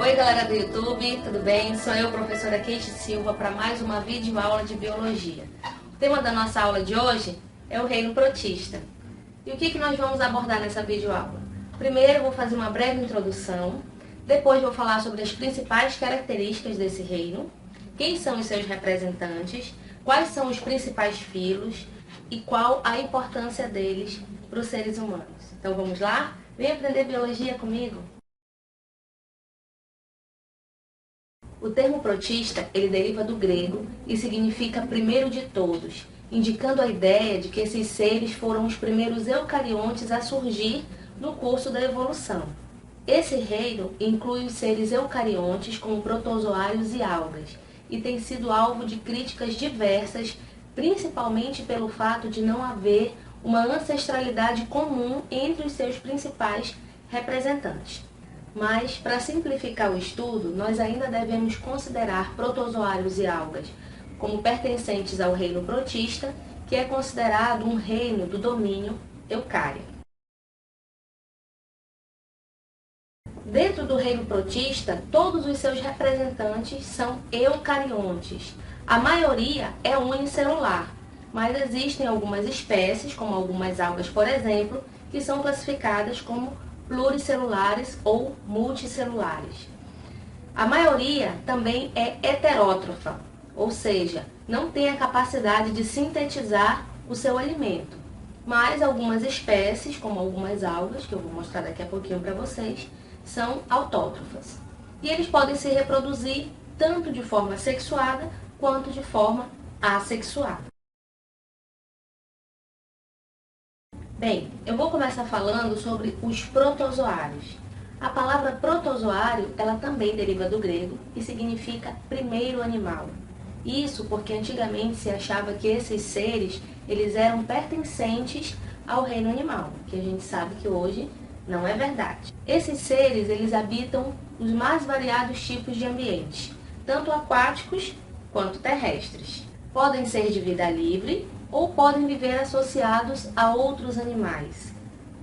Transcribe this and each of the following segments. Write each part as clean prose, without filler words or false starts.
Oi galera do YouTube, tudo bem? Sou eu, professora Kate Silva, para mais uma videoaula de Biologia. O tema da nossa aula de hoje é o reino protista. E o que nós vamos abordar nessa videoaula? Primeiro vou fazer uma breve introdução, depois vou falar sobre as principais características desse reino, quem são os seus representantes, quais são os principais filos e qual a importância deles para os seres humanos. Então vamos lá? Vem aprender Biologia comigo! O termo protista, ele deriva do grego e significa primeiro de todos, indicando a ideia de que esses seres foram os primeiros eucariontes a surgir no curso da evolução. Esse reino inclui os seres eucariontes como protozoários e algas, e tem sido alvo de críticas diversas, principalmente pelo fato de não haver uma ancestralidade comum entre os seus principais representantes. Mas, para simplificar o estudo, nós ainda devemos considerar protozoários e algas como pertencentes ao reino protista, que é considerado um reino do domínio eucário. Dentro do reino protista, todos os seus representantes são eucariontes. A maioria é unicelular, mas existem algumas espécies, como algumas algas, por exemplo, que são classificadas como pluricelulares ou multicelulares. A maioria também é heterótrofa, ou seja, não tem a capacidade de sintetizar o seu alimento. Mas algumas espécies, como algumas algas, que eu vou mostrar daqui a pouquinho para vocês, são autótrofas. E eles podem se reproduzir tanto de forma sexuada quanto de forma assexuada. Bem, eu vou começar falando sobre os protozoários. A palavra protozoário, ela também deriva do grego e significa primeiro animal. Isso porque antigamente se achava que esses seres, eles eram pertencentes ao reino animal, que a gente sabe que hoje não é verdade. Esses seres, eles habitam os mais variados tipos de ambientes, tanto aquáticos quanto terrestres. Podem ser de vida livre ou podem viver associados a outros animais,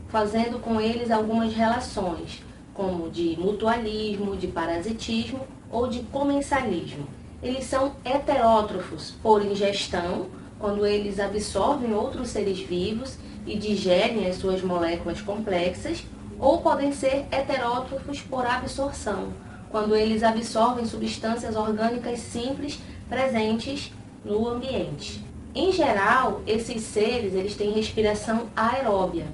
fazendo com eles algumas relações, como de mutualismo, de parasitismo ou de comensalismo. Eles são heterótrofos por ingestão, quando eles absorvem outros seres vivos e digerem as suas moléculas complexas, ou podem ser heterótrofos por absorção, quando eles absorvem substâncias orgânicas simples presentes no ambiente. Em geral, esses seres eles têm respiração aeróbia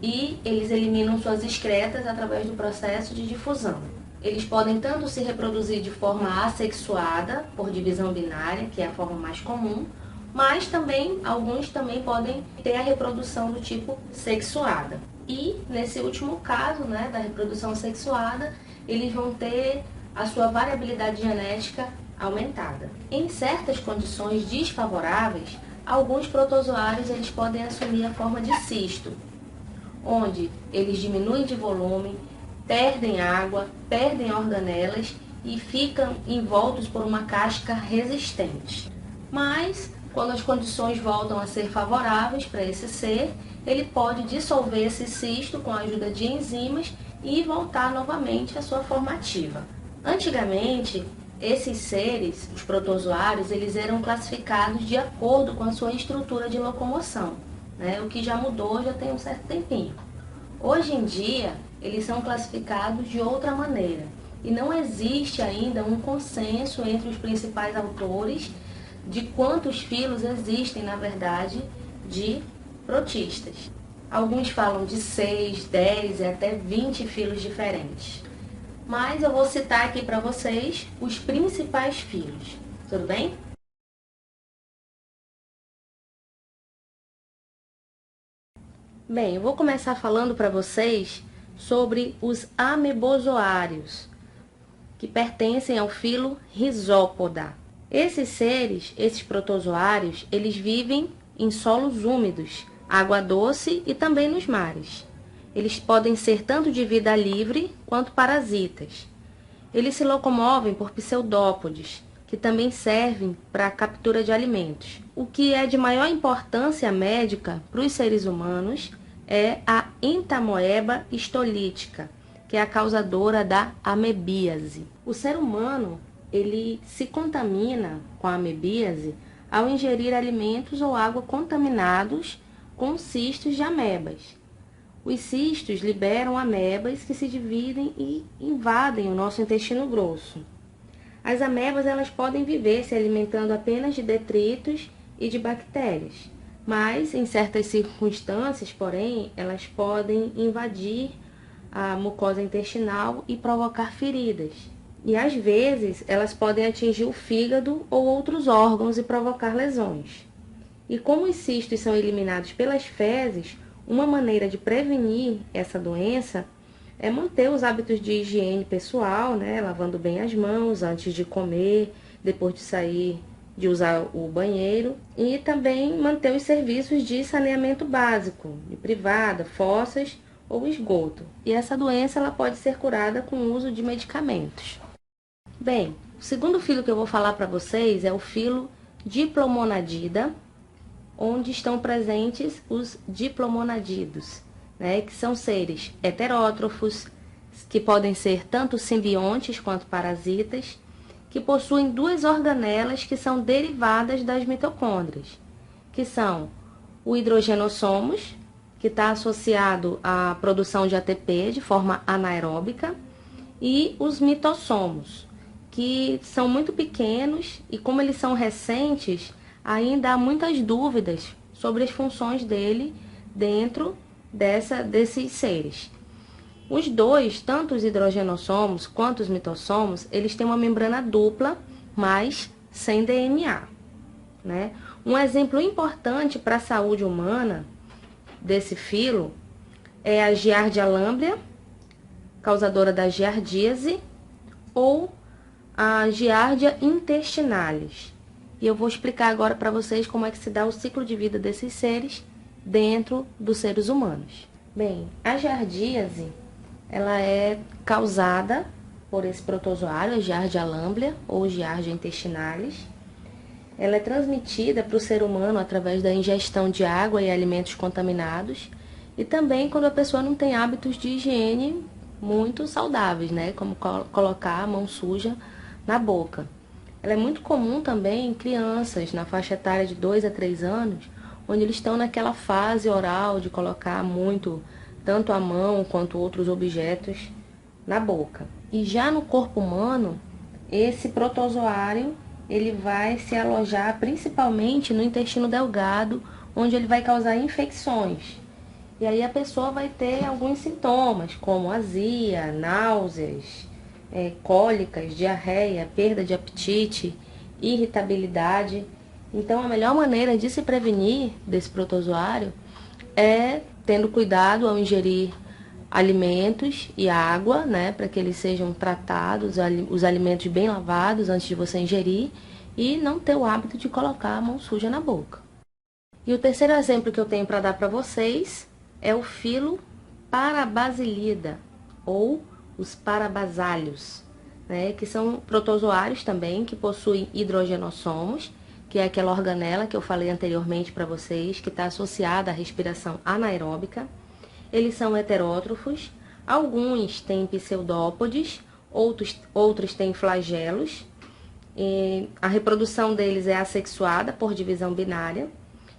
e eles eliminam suas excretas através do processo de difusão. Eles podem tanto se reproduzir de forma assexuada, por divisão binária, que é a forma mais comum, mas também alguns também podem ter a reprodução do tipo sexuada. E nesse último caso, da reprodução sexuada, eles vão ter a sua variabilidade genética aumentada. Em certas condições desfavoráveis, alguns protozoários eles podem assumir a forma de cisto, onde eles diminuem de volume, perdem água, perdem organelas e ficam envoltos por uma casca resistente. Mas, quando as condições voltam a ser favoráveis para esse ser, ele pode dissolver esse cisto com a ajuda de enzimas e voltar novamente à sua forma ativa. Antigamente, esses seres, os protozoários, eles eram classificados de acordo com a sua estrutura de locomoção, o que já mudou já tem um certo tempinho. Hoje em dia, eles são classificados de outra maneira e não existe ainda um consenso entre os principais autores de quantos filos existem, na verdade, de protistas. Alguns falam de 6, 10 e até 20 filos diferentes. Mas eu vou citar aqui para vocês os principais filos. Tudo bem? Bem, eu vou começar falando para vocês sobre os amebozoários, que pertencem ao filo Rhizopoda. Esses seres, esses protozoários, eles vivem em solos úmidos, água doce e também nos mares. Eles podem ser tanto de vida livre quanto parasitas. Eles se locomovem por pseudópodes, que também servem para a captura de alimentos. O que é de maior importância médica para os seres humanos é a entamoeba histolítica, que é a causadora da amebíase. O ser humano, ele se contamina com a amebíase ao ingerir alimentos ou água contaminados com cistos de amebas. Os cistos liberam amebas que se dividem e invadem o nosso intestino grosso. As amebas, elas podem viver se alimentando apenas de detritos e de bactérias, mas em certas circunstâncias, porém, elas podem invadir a mucosa intestinal e provocar feridas. E às vezes elas podem atingir o fígado ou outros órgãos e provocar lesões. E como os cistos são eliminados pelas fezes, uma maneira de prevenir essa doença é manter os hábitos de higiene pessoal, né? Lavando bem as mãos antes de comer, depois de sair de usar o banheiro, e também manter os serviços de saneamento básico, de privada, fossas ou esgoto. E essa doença ela pode ser curada com o uso de medicamentos. Bem, o segundo filo que eu vou falar para vocês é o filo Diplomonadida, onde estão presentes os diplomonadidos, né, que são seres heterótrofos, que podem ser tanto simbiontes quanto parasitas, que possuem duas organelas que são derivadas das mitocôndrias, que são o hidrogenossomos, que está associado à produção de ATP de forma anaeróbica, e os mitossomos, que são muito pequenos e, como eles são recentes, ainda há muitas dúvidas sobre as funções dele dentro desses seres. Os dois, tanto os hidrogenossomos quanto os mitossomos, eles têm uma membrana dupla, mas sem DNA, né? Um exemplo importante para a saúde humana desse filo é a Giardia lamblia, causadora da giardíase, ou a Giardia intestinalis. E eu vou explicar agora para vocês como é que se dá o ciclo de vida desses seres dentro dos seres humanos. Bem, a giardíase, ela é causada por esse protozoário, a Giardia lamblia ou Giardia intestinalis. Ela é transmitida para o ser humano através da ingestão de água e alimentos contaminados e também quando a pessoa não tem hábitos de higiene muito saudáveis, né? Como colocar a mão suja na boca. Ela é muito comum também em crianças na faixa etária de 2 a 3 anos, onde eles estão naquela fase oral de colocar muito, tanto a mão quanto outros objetos na boca. E já no corpo humano, esse protozoário ele vai se alojar principalmente no intestino delgado, onde ele vai causar infecções. E aí a pessoa vai ter alguns sintomas, como azia, náuseas, cólicas, diarreia, perda de apetite, irritabilidade. Então, a melhor maneira de se prevenir desse protozoário é tendo cuidado ao ingerir alimentos e água, né, para que eles sejam tratados, os alimentos bem lavados antes de você ingerir, e não ter o hábito de colocar a mão suja na boca. E o terceiro exemplo que eu tenho para dar para vocês é o filo Parabasilida, ou os parabasálios, né, que são protozoários também que possuem hidrogenossomos, que é aquela organela que eu falei anteriormente para vocês, que está associada à respiração anaeróbica. Eles são heterótrofos, alguns têm pseudópodes, outros têm flagelos. E a reprodução deles é assexuada por divisão binária.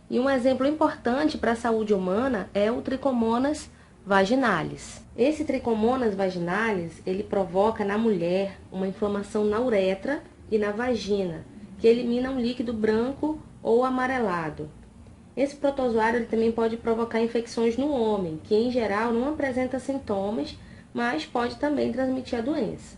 E um exemplo importante para a saúde humana é o Trichomonas vaginalis. Esse Trichomonas vaginalis, ele provoca na mulher uma inflamação na uretra e na vagina, que elimina um líquido branco ou amarelado. Esse protozoário ele também pode provocar infecções no homem, que em geral não apresenta sintomas, mas pode também transmitir a doença.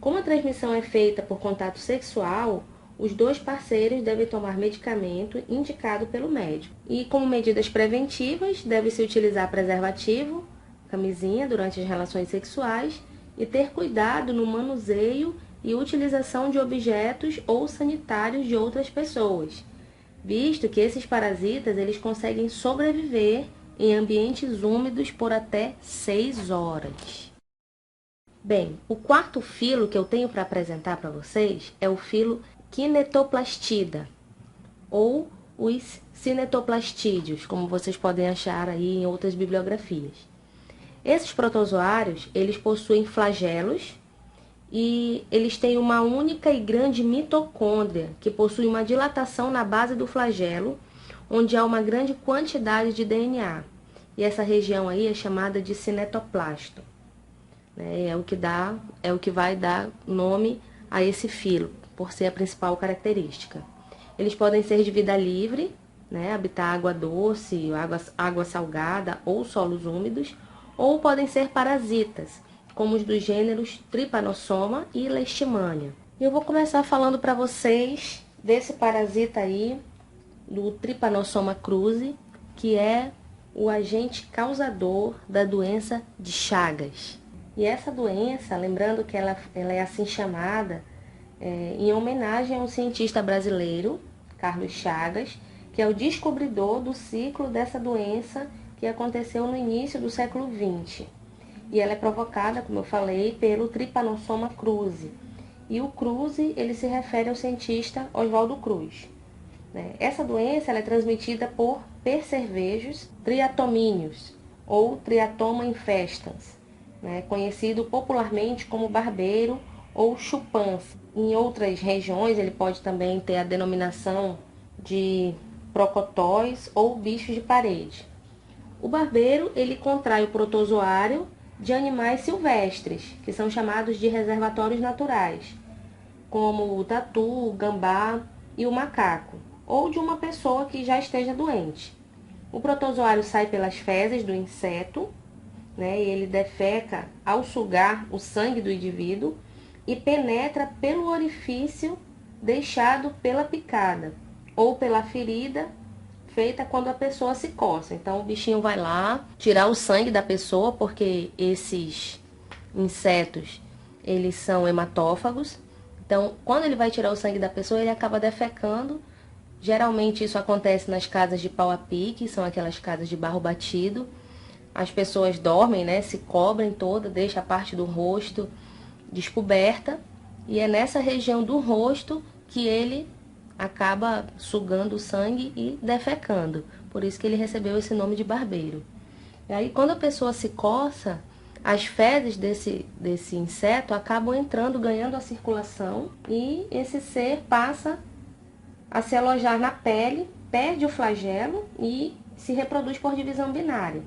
Como a transmissão é feita por contato sexual, os dois parceiros devem tomar medicamento indicado pelo médico. E como medidas preventivas, deve-se utilizar preservativo, camisinha durante as relações sexuais e ter cuidado no manuseio e utilização de objetos ou sanitários de outras pessoas, visto que esses parasitas eles conseguem sobreviver em ambientes úmidos por até 6 horas. Bem, o quarto filo que eu tenho para apresentar para vocês é o filo Kinetoplastida, ou os cinetoplastídeos, como vocês podem achar aí em outras bibliografias. Esses protozoários, eles possuem flagelos e eles têm uma única e grande mitocôndria, que possui uma dilatação na base do flagelo, onde há uma grande quantidade de DNA. E essa região aí é chamada de cinetoplasto. É o que vai dar nome a esse filo, por ser a principal característica. Eles podem ser de vida livre, habitar água doce, água salgada ou solos úmidos, ou podem ser parasitas, como os dos gêneros Trypanosoma e Leishmania. E eu vou começar falando para vocês desse parasita aí, do Trypanosoma cruzi, que é o agente causador da doença de Chagas. E essa doença, lembrando que ela é assim chamada, em homenagem ao cientista brasileiro, Carlos Chagas, que é o descobridor do ciclo dessa doença que aconteceu no início do século XX. E ela é provocada, como eu falei, pelo Trypanosoma cruzi. E o cruzi, ele se refere ao cientista Oswaldo Cruz. Essa doença ela é transmitida por percevejos triatomíneos, ou Triatoma infestans, conhecido popularmente como barbeiro ou chupans. Em outras regiões, ele pode também ter a denominação de procotóis ou bichos de parede. O barbeiro, ele contrai o protozoário de animais silvestres, que são chamados de reservatórios naturais, como o tatu, o gambá e o macaco, ou de uma pessoa que já esteja doente. O protozoário sai pelas fezes do inseto, e ele defeca ao sugar o sangue do indivíduo e penetra pelo orifício deixado pela picada ou pela ferida feita quando a pessoa se coça. Então o bichinho vai lá tirar o sangue da pessoa, porque esses insetos, eles são hematófagos. Então, quando ele vai tirar o sangue da pessoa, ele acaba defecando. Geralmente isso acontece nas casas de pau a pique, são aquelas casas de barro batido. As pessoas dormem, se cobrem toda, deixam a parte do rosto descoberta. E é nessa região do rosto que ele acaba sugando o sangue e defecando. Por isso que ele recebeu esse nome de barbeiro. E aí, quando a pessoa se coça, as fezes desse inseto acabam entrando, ganhando a circulação, e esse ser passa a se alojar na pele, perde o flagelo e se reproduz por divisão binária.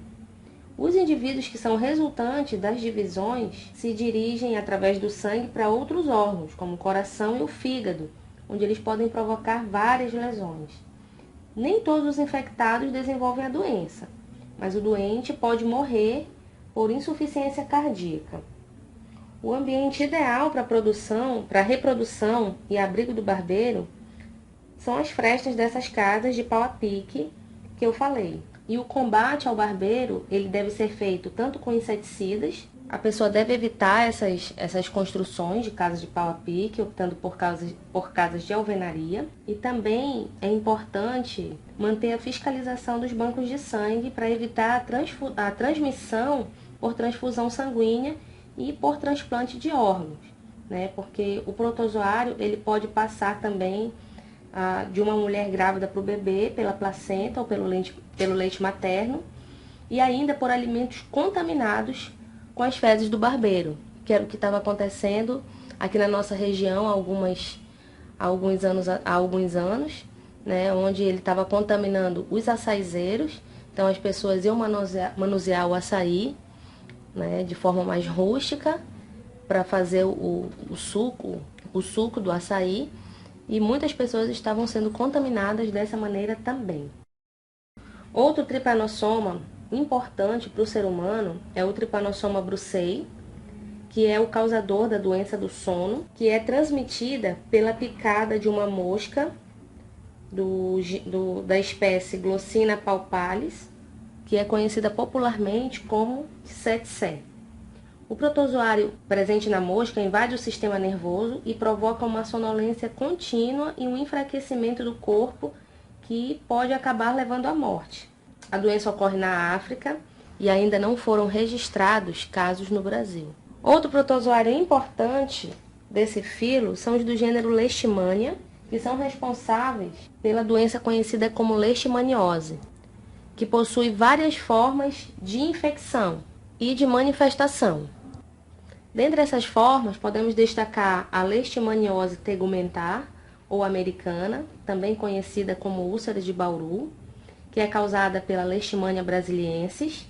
Os indivíduos que são resultantes das divisões se dirigem através do sangue para outros órgãos, como o coração e o fígado, onde eles podem provocar várias lesões. Nem todos os infectados desenvolvem a doença, mas o doente pode morrer por insuficiência cardíaca. O ambiente ideal para a reprodução e abrigo do barbeiro são as frestas dessas casas de pau a pique que eu falei. E o combate ao barbeiro, ele deve ser feito tanto com inseticidas. A pessoa deve evitar essas construções de casas de pau a pique, optando por casas de alvenaria. E também é importante manter a fiscalização dos bancos de sangue para evitar a transmissão por transfusão sanguínea e por transplante de órgãos, porque o protozoário ele pode passar também de uma mulher grávida para o bebê, pela placenta ou pelo leite materno, e ainda por alimentos contaminados com as fezes do barbeiro, que era o que estava acontecendo aqui na nossa região há alguns anos, onde ele estava contaminando os açaizeiros. Então as pessoas iam manusear o açaí, de forma mais rústica, para fazer o suco do açaí, e muitas pessoas estavam sendo contaminadas dessa maneira também. Outro tripanossoma importante para o ser humano é o Trypanosoma brucei, que é o causador da doença do sono, que é transmitida pela picada de uma mosca da espécie Glossina palpalis, que é conhecida popularmente como tsetse. O protozoário presente na mosca invade o sistema nervoso e provoca uma sonolência contínua e um enfraquecimento do corpo que pode acabar levando à morte. A doença ocorre na África e ainda não foram registrados casos no Brasil. Outro protozoário importante desse filo são os do gênero Leishmania, que são responsáveis pela doença conhecida como leishmaniose, que possui várias formas de infecção. e de manifestação. Dentre essas formas, podemos destacar a leishmaniose tegumentar, ou americana, também conhecida como úlcera de Bauru, que é causada pela Leishmania brasiliensis,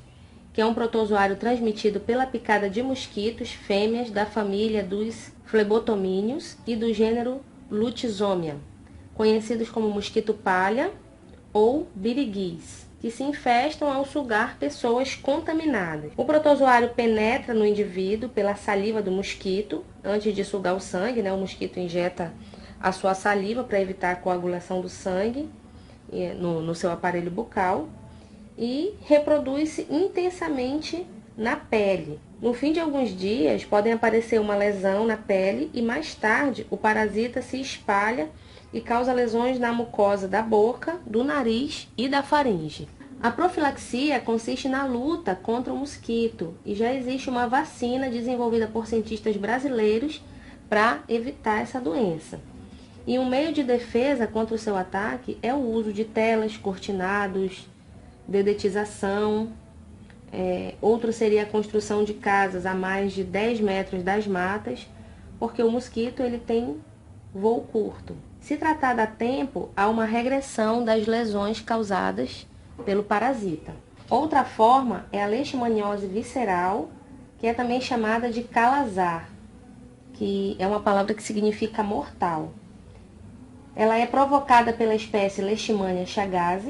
que é um protozoário transmitido pela picada de mosquitos fêmeas da família dos flebotomíneos e do gênero Lutisomia, conhecidos como mosquito palha ou biriguis, que se infestam ao sugar pessoas contaminadas. O protozoário penetra no indivíduo pela saliva do mosquito. Antes de sugar o sangue, o mosquito injeta a sua saliva para evitar a coagulação do sangue no seu aparelho bucal e reproduz-se intensamente na pele. No fim de alguns dias, podem aparecer uma lesão na pele e mais tarde o parasita se espalha e causa lesões na mucosa da boca, do nariz e da faringe. A profilaxia consiste na luta contra o mosquito e já existe uma vacina desenvolvida por cientistas brasileiros para evitar essa doença. E um meio de defesa contra o seu ataque é o uso de telas, cortinados, dedetização. Outro seria a construção de casas a mais de 10 metros das matas, porque o mosquito ele tem voo curto. Se tratada a tempo, há uma regressão das lesões causadas pelo parasita. Outra forma é a leishmaniose visceral, que é também chamada de calazar, que é uma palavra que significa mortal. Ela é provocada pela espécie Leishmania chagas,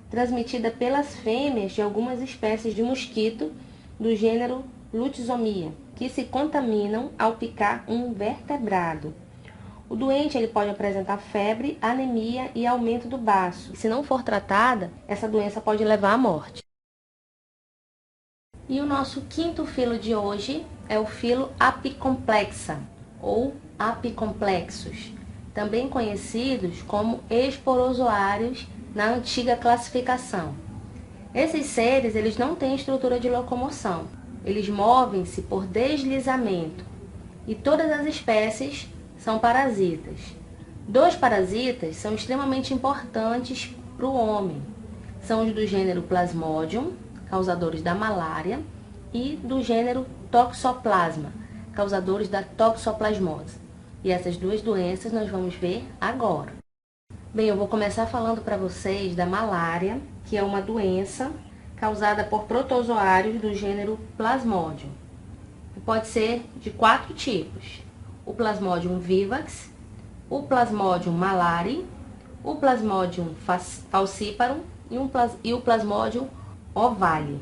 transmitida pelas fêmeas de algumas espécies de mosquito do gênero Lutisomia, que se contaminam ao picar um vertebrado. O doente ele pode apresentar febre, anemia e aumento do baço. Se não for tratada, essa doença pode levar à morte. E o nosso quinto filo de hoje é o filo apicomplexa, ou apicomplexos, também conhecidos como esporozoários na antiga classificação. Esses seres eles não têm estrutura de locomoção, eles movem-se por deslizamento e todas as espécies são parasitas. Dois parasitas são extremamente importantes para o homem. São os do gênero Plasmodium, causadores da malária, e do gênero Toxoplasma, causadores da toxoplasmose. E essas duas doenças nós vamos ver agora. Bem, eu vou começar falando para vocês da malária, que é uma doença causada por protozoários do gênero Plasmodium. Pode ser de 4 tipos: o Plasmodium vivax, o Plasmodium malari, o Plasmodium falciparum e o Plasmodium ovale.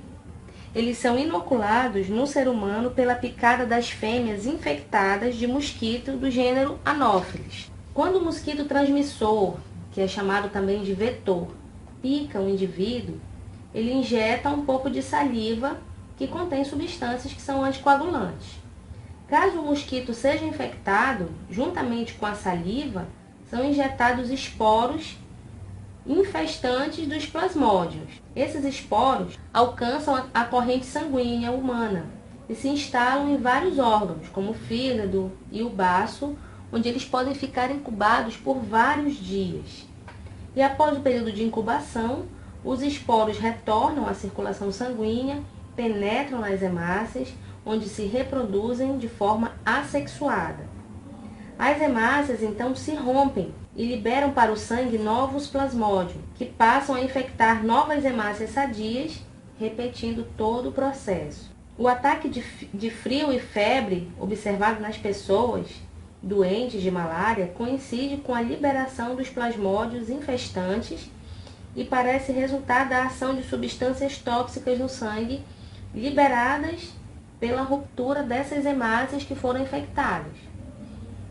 Eles são inoculados no ser humano pela picada das fêmeas infectadas de mosquito do gênero Anopheles. Quando o mosquito transmissor, que é chamado também de vetor, pica o indivíduo, ele injeta um pouco de saliva que contém substâncias que são anticoagulantes. Caso o mosquito seja infectado, juntamente com a saliva, são injetados esporos infestantes dos plasmódios. Esses esporos alcançam a corrente sanguínea humana e se instalam em vários órgãos, como o fígado e o baço, onde eles podem ficar incubados por vários dias. E após o período de incubação, os esporos retornam à circulação sanguínea, penetram nas hemácias, onde se reproduzem de forma assexuada. As hemácias então se rompem e liberam para o sangue novos plasmódios, que passam a infectar novas hemácias sadias, repetindo todo o processo. O ataque de frio e febre observado nas pessoas doentes de malária coincide com a liberação dos plasmódios infestantes e parece resultar da ação de substâncias tóxicas no sangue liberadas pela ruptura dessas hemácias que foram infectadas.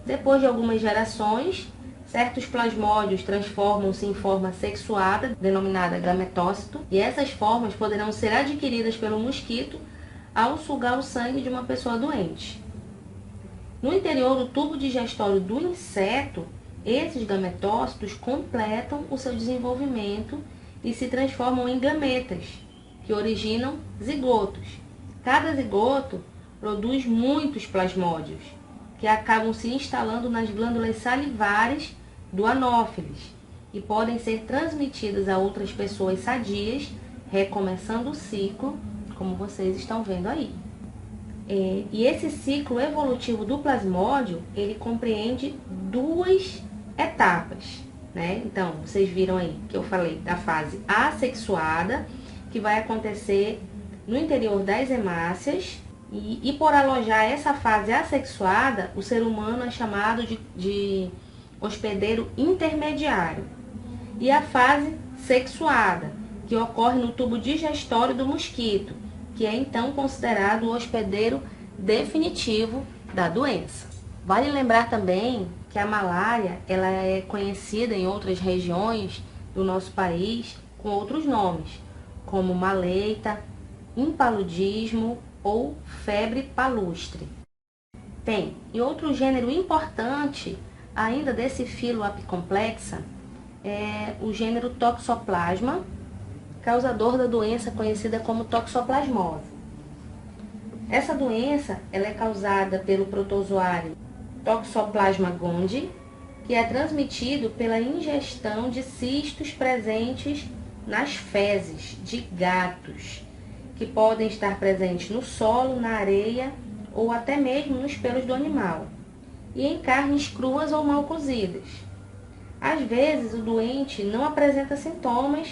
Depois de algumas gerações, certos plasmódios transformam-se em forma sexuada, denominada gametócito, e essas formas poderão ser adquiridas pelo mosquito ao sugar o sangue de uma pessoa doente. No interior do tubo digestório do inseto, esses gametócitos completam o seu desenvolvimento e se transformam em gametas, que originam zigotos. Cada zigoto produz muitos plasmódios, que acabam se instalando nas glândulas salivares do Anopheles e podem ser transmitidos a outras pessoas sadias, recomeçando o ciclo como vocês estão vendo aí. E esse ciclo evolutivo do plasmódio, ele compreende duas etapas, né? Então, vocês viram aí que eu falei da fase assexuada, que vai acontecer no interior das hemácias, e por alojar essa fase assexuada, o ser humano é chamado de hospedeiro intermediário. E a fase sexuada, que ocorre no tubo digestório do mosquito, que é então considerado o hospedeiro definitivo da doença. Vale lembrar também que a malária, ela é conhecida em outras regiões do nosso país com outros nomes, como maleita, impaludismo ou febre palustre. E outro gênero importante ainda desse filo apicomplexa é o gênero Toxoplasma, causador da doença conhecida como toxoplasmose. Essa doença ela é causada pelo protozoário Toxoplasma gondii, que é transmitido pela ingestão de cistos presentes nas fezes de gatos, que podem estar presentes no solo, na areia ou até mesmo nos pelos do animal, e em carnes cruas ou mal cozidas. Às vezes o doente não apresenta sintomas,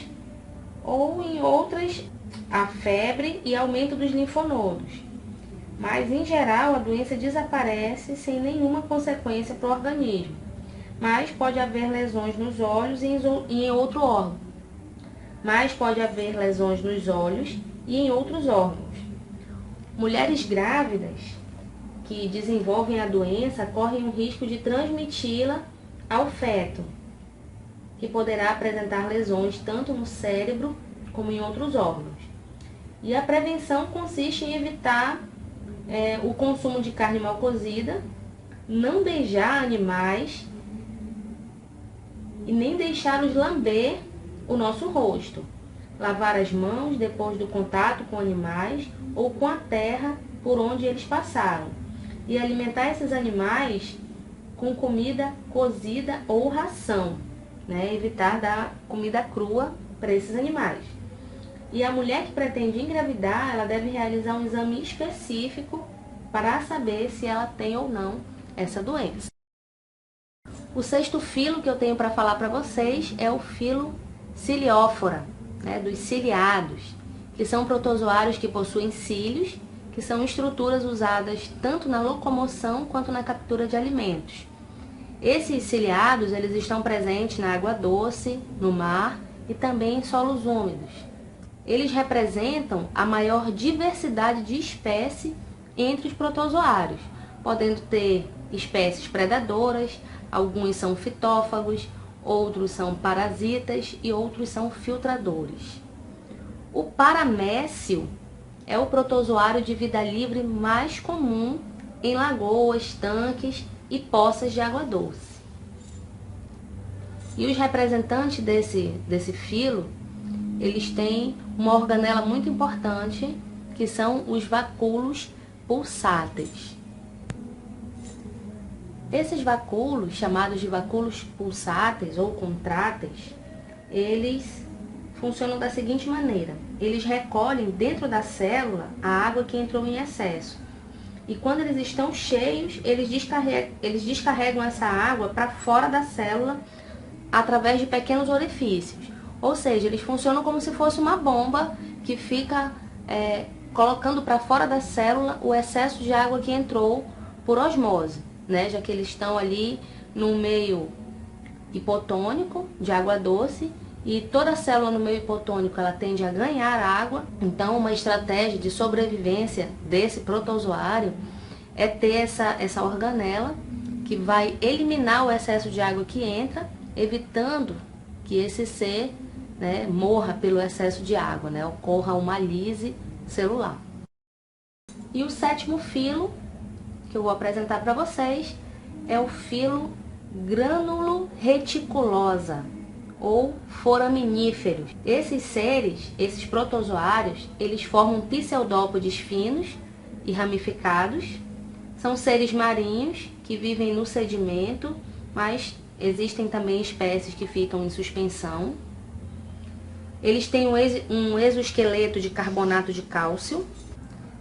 ou em outras, a febre e aumento dos linfonodos. Mas, em geral, a doença desaparece sem nenhuma consequência para o organismo. Mas pode haver lesões nos olhos e em outro órgão. E em outros órgãos. Mulheres grávidas que desenvolvem a doença correm o risco de transmiti-la ao feto, que poderá apresentar lesões tanto no cérebro como em outros órgãos. E a prevenção consiste em evitar o consumo de carne mal cozida, não beijar animais e nem deixá-los lamber o nosso rosto, lavar as mãos depois do contato com animais ou com a terra por onde eles passaram, e alimentar esses animais com comida cozida ou ração, né? Evitar dar comida crua para esses animais. E a mulher que pretende engravidar, ela deve realizar um exame específico para saber se ela tem ou não essa doença. O sexto filo que eu tenho para falar para vocês é o filo Ciliófora, né? Dos ciliados, que são protozoários que possuem cílios, que são estruturas usadas tanto na locomoção quanto na captura de alimentos. Esses ciliados, eles estão presentes na água doce, no mar e também em solos úmidos. Eles representam a maior diversidade de espécie entre os protozoários, podendo ter espécies predadoras, alguns são fitófagos, outros são parasitas e outros são filtradores. O paramécio é o protozoário de vida livre mais comum em lagoas, tanques e poças de água doce. E os representantes desse filo, eles têm uma organela muito importante, que são os vacúolos pulsáteis. Esses vacúolos, chamados de vacúolos pulsáteis ou contráteis, eles funcionam da seguinte maneira: eles recolhem dentro da célula a água que entrou em excesso. E quando eles estão cheios, eles descarregam essa água para fora da célula através de pequenos orifícios. Ou seja, eles funcionam como se fosse uma bomba que fica colocando para fora da célula o excesso de água que entrou por osmose, né? Já que eles estão ali no meio hipotônico de água doce, e toda célula no meio hipotônico ela tende a ganhar água. Então, uma estratégia de sobrevivência desse protozoário é ter essa organela que vai eliminar o excesso de água que entra, evitando que esse ser, né, morra pelo excesso de água, né, ocorra uma lise celular. E o sétimo filo que eu vou apresentar para vocês é o filo Grânulo reticulosa, ou foraminíferos. Esses seres, esses protozoários, eles formam pseudópodes finos e ramificados. São seres marinhos que vivem no sedimento, mas existem também espécies que ficam em suspensão. Eles têm um exoesqueleto de carbonato de cálcio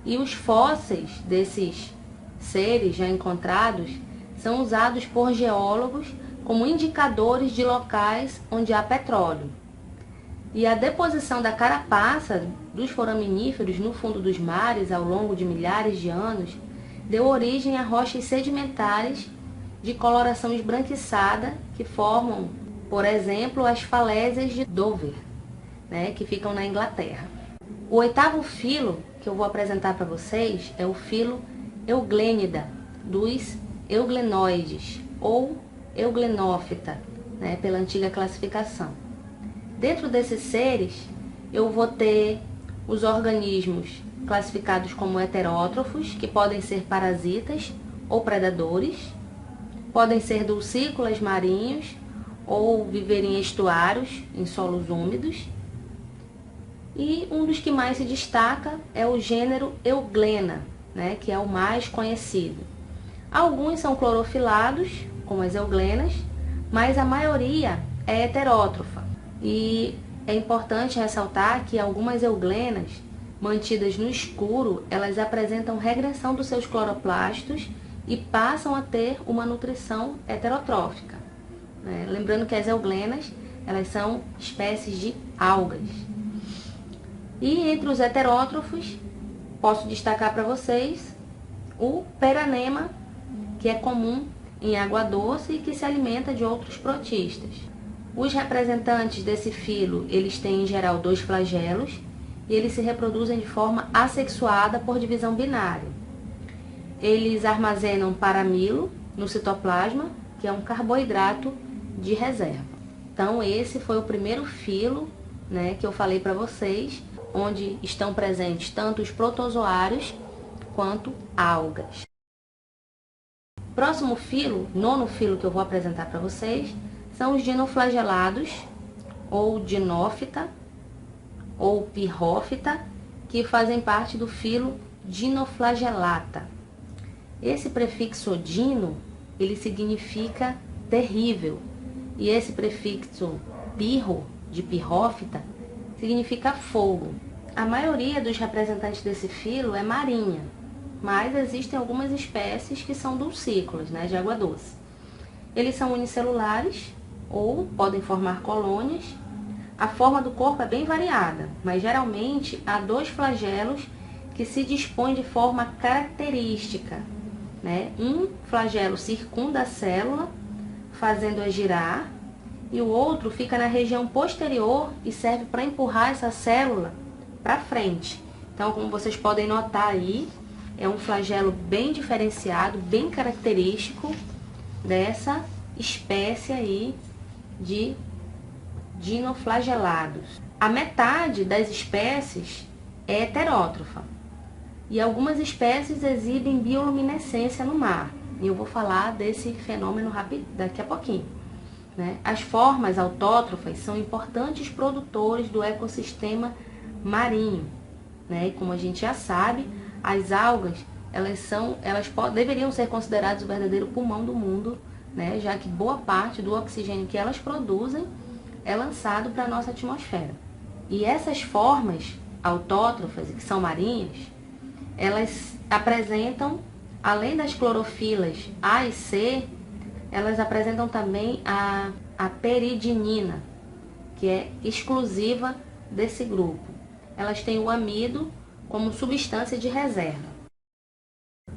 e os fósseis desses seres já encontrados são usados por geólogos como indicadores de locais onde há petróleo. E a deposição da carapaça dos foraminíferos no fundo dos mares ao longo de milhares de anos deu origem a rochas sedimentares de coloração esbranquiçada que formam, por exemplo, as falésias de Dover, que ficam na Inglaterra. O 8º filo que eu vou apresentar para vocês é o filo Euglênida, dos euglenoides, ou Euglenófita, pela antiga classificação. Dentro desses seres, eu vou ter os organismos classificados como heterótrofos, que podem ser parasitas ou predadores, podem ser dulcícolas marinhos ou viver em estuários, em solos úmidos. E um dos que mais se destaca é o gênero Euglena, que é o mais conhecido. Alguns são clorofilados, como as euglenas, mas a maioria é heterótrofa. E é importante ressaltar que algumas euglenas, mantidas no escuro, elas apresentam regressão dos seus cloroplastos e passam a ter uma nutrição heterotrófica. Lembrando que as euglenas, elas são espécies de algas. E entre os heterótrofos, posso destacar para vocês o peranema, que é comum em água doce e que se alimenta de outros protistas. Os representantes desse filo, eles têm em geral 2 flagelos e eles se reproduzem de forma assexuada por divisão binária. Eles armazenam paramilo no citoplasma, que é um carboidrato de reserva. Então esse foi o primeiro filo, que eu falei para vocês, onde estão presentes tanto os protozoários quanto algas. Próximo filo, 9º filo que eu vou apresentar para vocês, são os dinoflagelados, ou dinófita, ou pirrófita, que fazem parte do filo Dinoflagelata. Esse prefixo dino, ele significa terrível, e esse prefixo pirro, de pirrófita, significa fogo. A maioria dos representantes desse filo é marinha, mas existem algumas espécies que são dulcícolas, de água doce. Eles são unicelulares, ou podem formar colônias. A forma do corpo é bem variada, mas geralmente há 2 flagelos que se dispõem de forma característica. Um flagelo circunda a célula, fazendo-a girar, e o outro fica na região posterior e serve para empurrar essa célula para frente. Então, como vocês podem notar aí, é um flagelo bem diferenciado, bem característico dessa espécie aí de dinoflagelados. A metade das espécies é heterótrofa e algumas espécies exibem bioluminescência no mar. E eu vou falar desse fenômeno daqui a pouquinho. As formas autótrofas são importantes produtores do ecossistema marinho. E como a gente já sabe, as algas deveriam ser consideradas o verdadeiro pulmão do mundo, já que boa parte do oxigênio que elas produzem é lançado para a nossa atmosfera. E essas formas autótrofas, que são marinhas, elas apresentam, além das clorofilas A e C, elas apresentam também a peridinina, que é exclusiva desse grupo. Elas têm o amido como substância de reserva.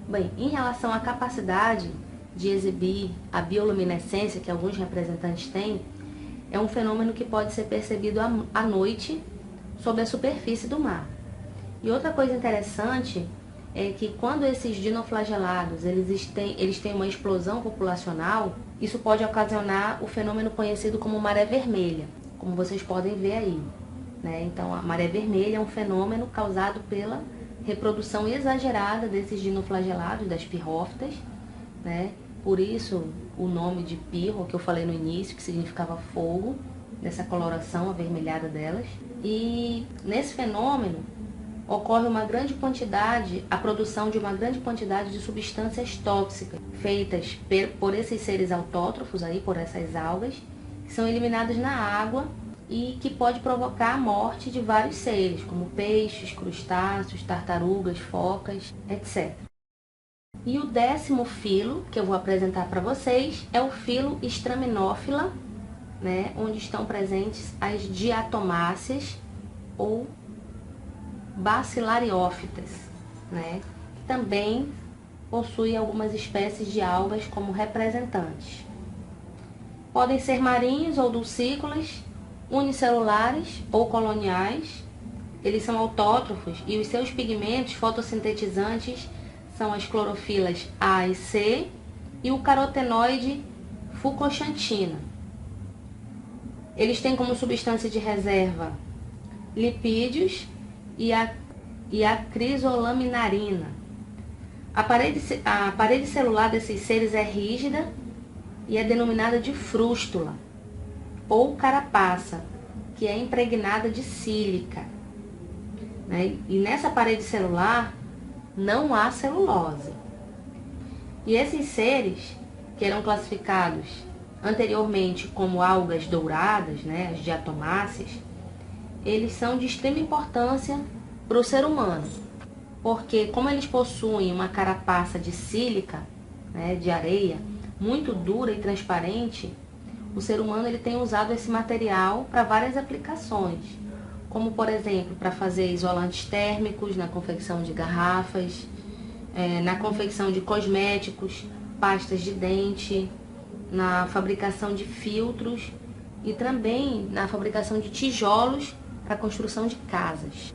Bem, em relação à capacidade de exibir a bioluminescência que alguns representantes têm, é um fenômeno que pode ser percebido à noite sob a superfície do mar. E outra coisa interessante é que quando esses dinoflagelados eles têm uma explosão populacional, isso pode ocasionar o fenômeno conhecido como maré vermelha, como vocês podem ver aí. Então, a maré vermelha é um fenômeno causado pela reprodução exagerada desses dinoflagelados, das pirrófitas. Por isso, o nome de pirro, que eu falei no início, que significava fogo, dessa coloração avermelhada delas. E nesse fenômeno, ocorre a produção de uma grande quantidade de substâncias tóxicas, feitas por esses seres autótrofos, por essas algas, que são eliminadas na água e que pode provocar a morte de vários seres, como peixes, crustáceos, tartarugas, focas, etc. E o 10º filo que eu vou apresentar para vocês é o filo Straminófila, né, onde estão presentes as diatomáceas ou bacilariófitas, né, que também possui algumas espécies de algas como representantes. Podem ser marinhos ou dulcícolas, unicelulares ou coloniais. Eles são autótrofos e os seus pigmentos fotossintetizantes são as clorofilas A e C e o carotenoide fucoxantina. Eles têm como substância de reserva lipídios e a crisolaminarina. A parede celular desses seres é rígida e é denominada de frústula ou carapaça, que é impregnada de sílica, né? E nessa parede celular não há celulose. E esses seres, que eram classificados anteriormente como algas douradas, né, as diatomáceas, eles são de extrema importância para o ser humano, porque como eles possuem uma carapaça de sílica, né, de areia, muito dura e transparente, o ser humano ele tem usado esse material para várias aplicações, como por exemplo para fazer isolantes térmicos na confecção de garrafas, na confecção de cosméticos, pastas de dente, na fabricação de filtros e também na fabricação de tijolos para a construção de casas.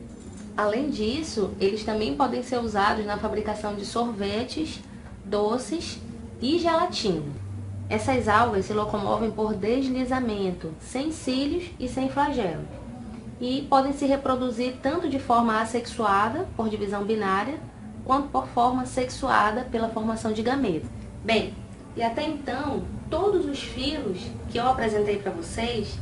Além disso, eles também podem ser usados na fabricação de sorvetes, doces e gelatina. Essas algas se locomovem por deslizamento, sem cílios e sem flagelo, e podem se reproduzir tanto de forma assexuada, por divisão binária, quanto por forma sexuada, pela formação de gametas. Bem, e até então, todos os filos que eu apresentei para vocês,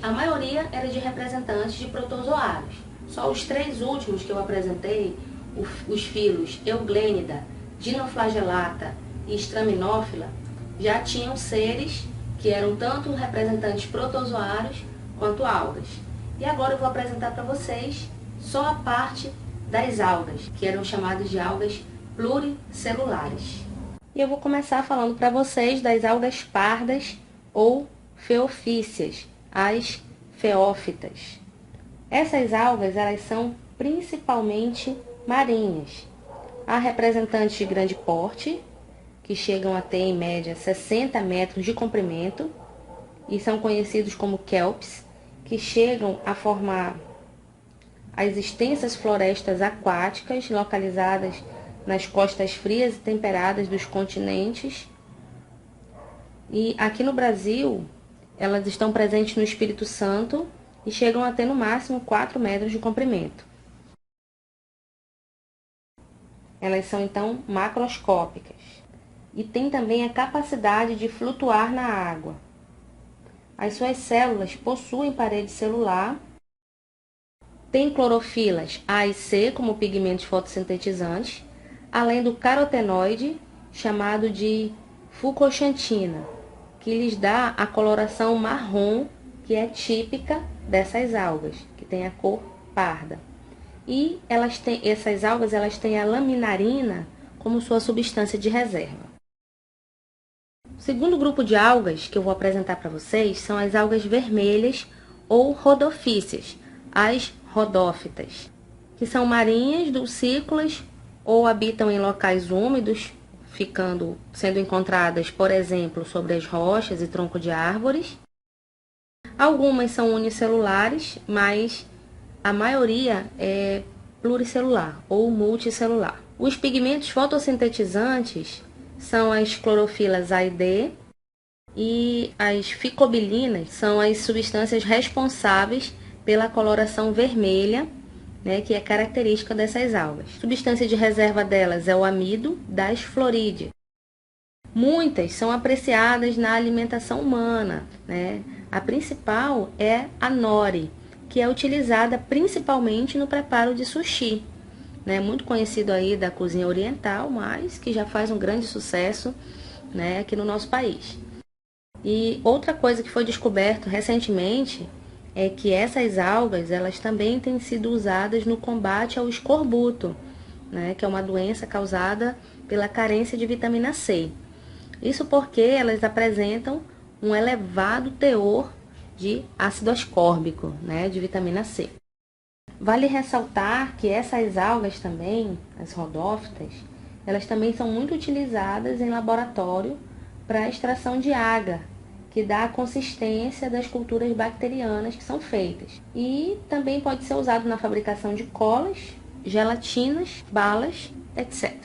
a maioria era de representantes de protozoários. Só os 3 últimos que eu apresentei, os filos Euglênida, Dinoflagellata e Straminófila, já tinham seres que eram tanto representantes protozoários quanto algas. E agora eu vou apresentar para vocês só a parte das algas, que eram chamadas de algas pluricelulares. E eu vou começar falando para vocês das algas pardas ou feofícias, as feófitas. Essas algas, elas são principalmente marinhas. Há representantes de grande porte, que chegam a ter em média 60 metros de comprimento, e são conhecidos como kelps, que chegam a formar as extensas florestas aquáticas localizadas nas costas frias e temperadas dos continentes. E aqui no Brasil, elas estão presentes no Espírito Santo e chegam a ter no máximo 4 metros de comprimento. Elas são então macroscópicas e têm também a capacidade de flutuar na água. As suas células possuem parede celular, têm clorofilas A e C como pigmentos fotossintetizantes, além do carotenoide, chamado de fucoxantina, que lhes dá a coloração marrom, que é típica dessas algas, que tem a cor parda. E essas algas têm a laminarina como sua substância de reserva. O segundo grupo de algas que eu vou apresentar para vocês são as algas vermelhas ou rodofícias, as rodófitas, que são marinhas, dulcícolas ou habitam em locais úmidos, sendo encontradas, por exemplo, sobre as rochas e troncos de árvores. Algumas são unicelulares, mas a maioria é pluricelular ou multicelular. Os pigmentos fotossintetizantes são as clorofilas A e D, e as ficobilinas são as substâncias responsáveis pela coloração vermelha, né, que é característica dessas algas. Substância de reserva delas é o amido das florídeas. Muitas são apreciadas na alimentação humana, né? A principal é a nori, que é utilizada principalmente no preparo de sushi, né? Muito conhecido aí da cozinha oriental, mas que já faz um grande sucesso, né, aqui no nosso país. E outra coisa que foi descoberto recentemente é que essas algas, elas também têm sido usadas no combate ao escorbuto, né, que é uma doença causada pela carência de vitamina C. Isso porque elas apresentam um elevado teor de ácido ascórbico, né, de vitamina C. Vale ressaltar que essas algas também, as rodófitas, elas também são muito utilizadas em laboratório para extração de agar, que dá a consistência das culturas bacterianas que são feitas. E também pode ser usado na fabricação de colas, gelatinas, balas, etc.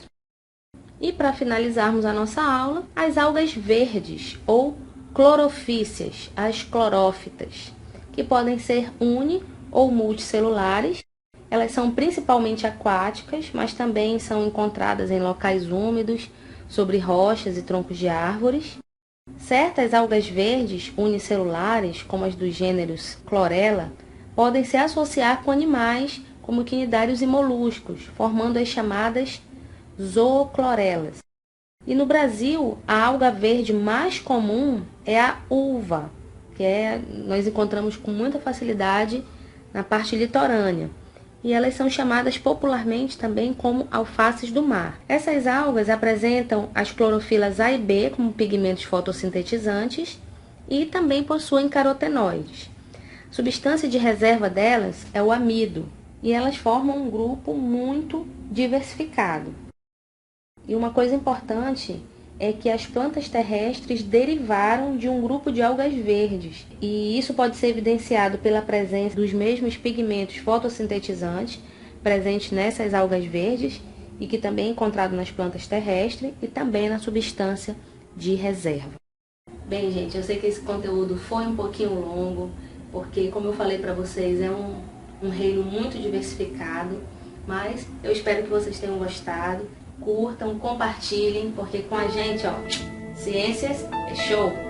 E para finalizarmos a nossa aula, as algas verdes ou clorofíceas, as clorófitas, que podem ser uni ou multicelulares. Elas são principalmente aquáticas, mas também são encontradas em locais úmidos, sobre rochas e troncos de árvores. Certas algas verdes unicelulares, como as dos gêneros Chlorella, podem se associar com animais como quinidários e moluscos, formando as chamadas zoochlorellas. E no Brasil, a alga verde mais comum é a uva, nós encontramos com muita facilidade na parte litorânea. E elas são chamadas popularmente também como alfaces do mar. Essas algas apresentam as clorofilas A e B como pigmentos fotossintetizantes e também possuem carotenoides. A substância de reserva delas é o amido, e elas formam um grupo muito diversificado. E uma coisa importante é que as plantas terrestres derivaram de um grupo de algas verdes, e isso pode ser evidenciado pela presença dos mesmos pigmentos fotossintetizantes presentes nessas algas verdes e que também é encontrado nas plantas terrestres e também na substância de reserva. Bem, gente, eu sei que esse conteúdo foi um pouquinho longo, porque, como eu falei para vocês, é um reino muito diversificado, mas eu espero que vocês tenham gostado. Curtam, compartilhem, porque com a gente, ciências é show!